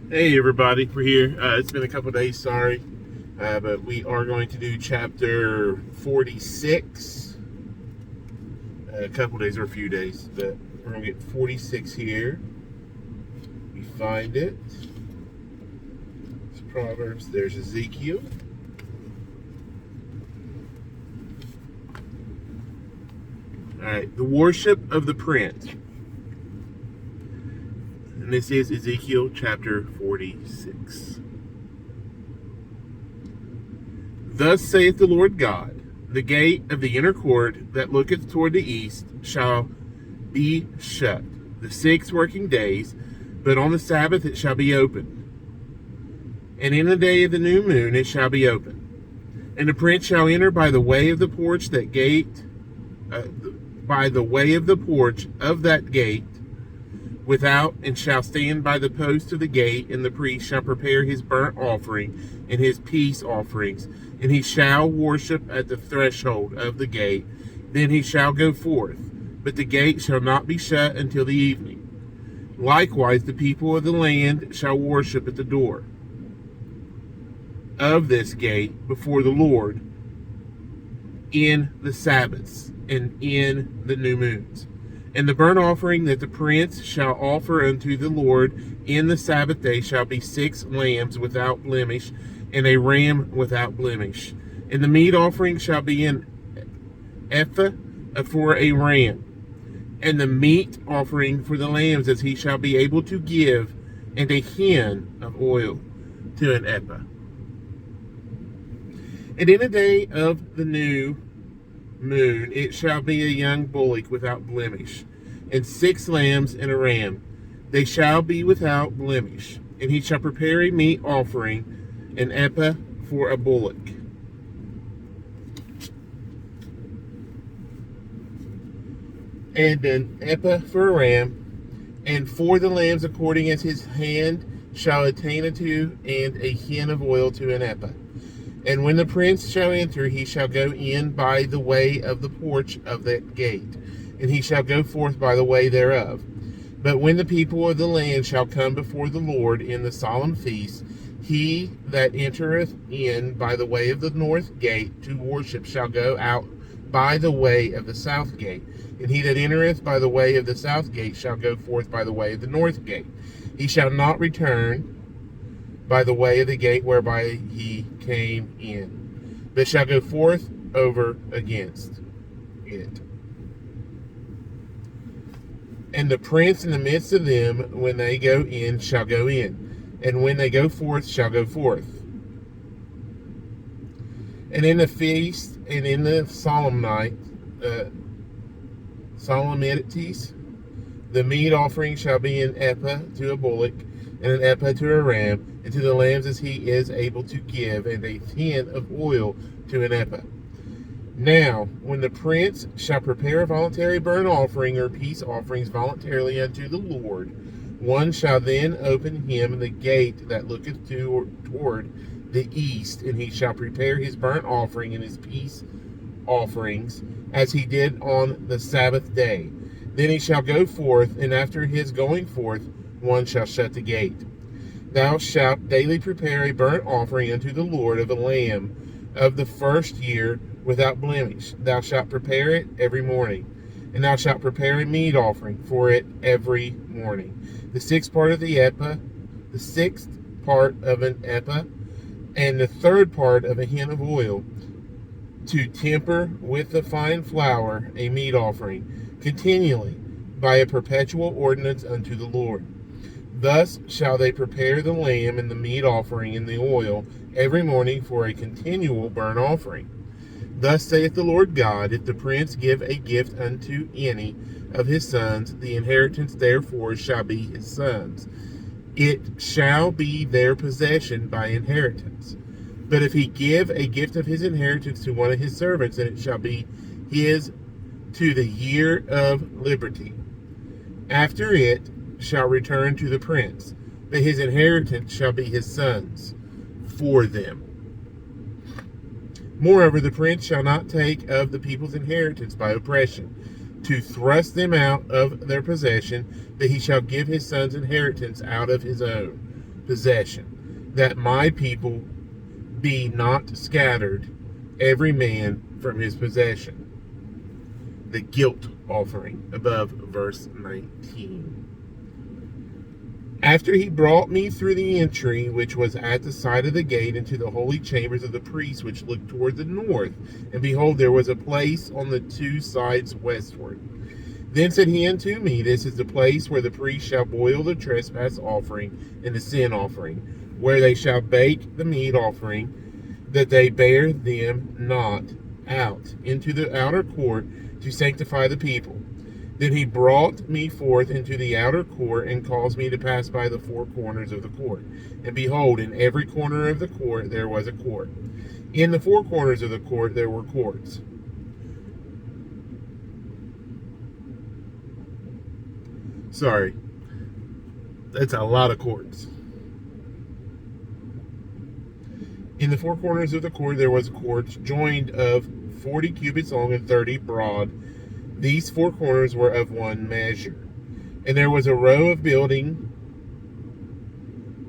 Hey everybody, we're here. It's been a couple days, sorry, but we are going to do chapter 46. A couple days or a few days, but we're going to get 46 here. We find it. It's Proverbs. There's Ezekiel. All right, the worship of the prince. And this is Ezekiel Chapter 46. Thus saith the Lord God, the gate of the inner court that looketh toward the east shall be shut the 6 working days, but on the Sabbath it shall be opened. And in the day of the new moon it shall be opened. And the prince shall enter by the way of the porch that gate, by the way of the porch of that gate without, and shall stand by the post of the gate, and the priest shall prepare his burnt offering and his peace offerings, and he shall worship at the threshold of the gate. Then he shall go forth, but the gate shall not be shut until the evening. Likewise the people of the land shall worship at the door of this gate before the Lord in the Sabbaths and in the new moons. And the burnt offering that the prince shall offer unto the Lord in the Sabbath day shall be 6 lambs without blemish, and a ram without blemish. And the meat offering shall be an ephah for a ram, and the meat offering for the lambs as he shall be able to give, and a hin of oil to an ephah. And in the day of the new moon it shall be a young bullock without blemish, and 6 lambs and a ram, they shall be without blemish. And he shall prepare a meat offering, an ephah for a bullock, and an ephah for a ram, and for the lambs according as his hand shall attain unto, and a hin of oil to an ephah. And when the prince shall enter, he shall go in by the way of the porch of that gate, and he shall go forth by the way thereof. But when the people of the land shall come before the Lord in the solemn feast, he that entereth in by the way of the north gate to worship shall go out by the way of the south gate. And he that entereth by the way of the south gate shall go forth by the way of the north gate. He shall not return by the way of the gate whereby he came in, but shall go forth over against it. And the prince in the midst of them, when they go in, shall go in, and when they go forth, shall go forth. And in the feast and in the solemn night, solemnities, the meat offering shall be an ephah to a bullock, and an ephah to a ram, and to the lambs as he is able to give, and a hin of oil to an ephah. Now, when the prince shall prepare a voluntary burnt offering or peace offerings voluntarily unto the Lord, one shall then open him the gate that looketh toward the east, and he shall prepare his burnt offering and his peace offerings as he did on the Sabbath day. Then he shall go forth, and after his going forth, one shall shut the gate. Thou shalt daily prepare a burnt offering unto the Lord of a lamb of the first year without blemish. Thou shalt prepare it every morning, and thou shalt prepare a meat offering for it every morning. The 6th part of the ephah, the 6th part of an ephah, and the 3rd part of a hin of oil, to temper with the fine flour a meat offering, continually by a perpetual ordinance unto the Lord. Thus shall they prepare the lamb and the meat offering and the oil every morning for a continual burnt offering. Thus saith the Lord God, if the prince give a gift unto any of his sons, the inheritance therefore shall be his sons. It shall be their possession by inheritance. But if he give a gift of his inheritance to one of his servants, then it shall be his to the year of liberty. After it shall return to the prince, but his inheritance shall be his sons for them. Moreover, the prince shall not take of the people's inheritance by oppression, to thrust them out of their possession, but he shall give his son's inheritance out of his own, possession, that my people be not scattered, every man from his possession. The guilt offering, above verse 19. After he brought me through the entry, which was at the side of the gate, into the holy chambers of the priests, which looked toward the north. And behold, there was a place on the two sides westward. Then said he unto me, This is the place where the priest shall boil the trespass offering and the sin offering, where they shall bake the meat offering, that they bear them not out into the outer court to sanctify the people. Then he brought me forth into the outer court, and caused me to pass by the four corners of the court. And behold, in every corner of the court there was a court. In the four corners of the court there were courts. Sorry, that's a lot of courts. In the four corners of the court there was a court, joined of 40 cubits long and 30 broad. These four corners were of one measure. And there was a row of building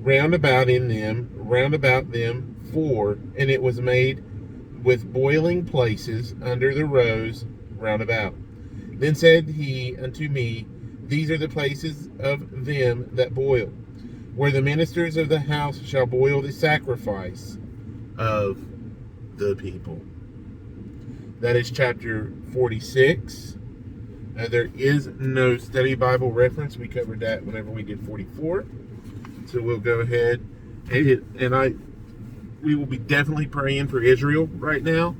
round about them four, and it was made with boiling places under the rows round about. Then said he unto me, These are the places of them that boil, where the ministers of the house shall boil the sacrifice of the people. That is chapter 46. There is no study Bible reference. We covered that whenever we did 44. So we'll go ahead and we will be definitely praying for Israel right now.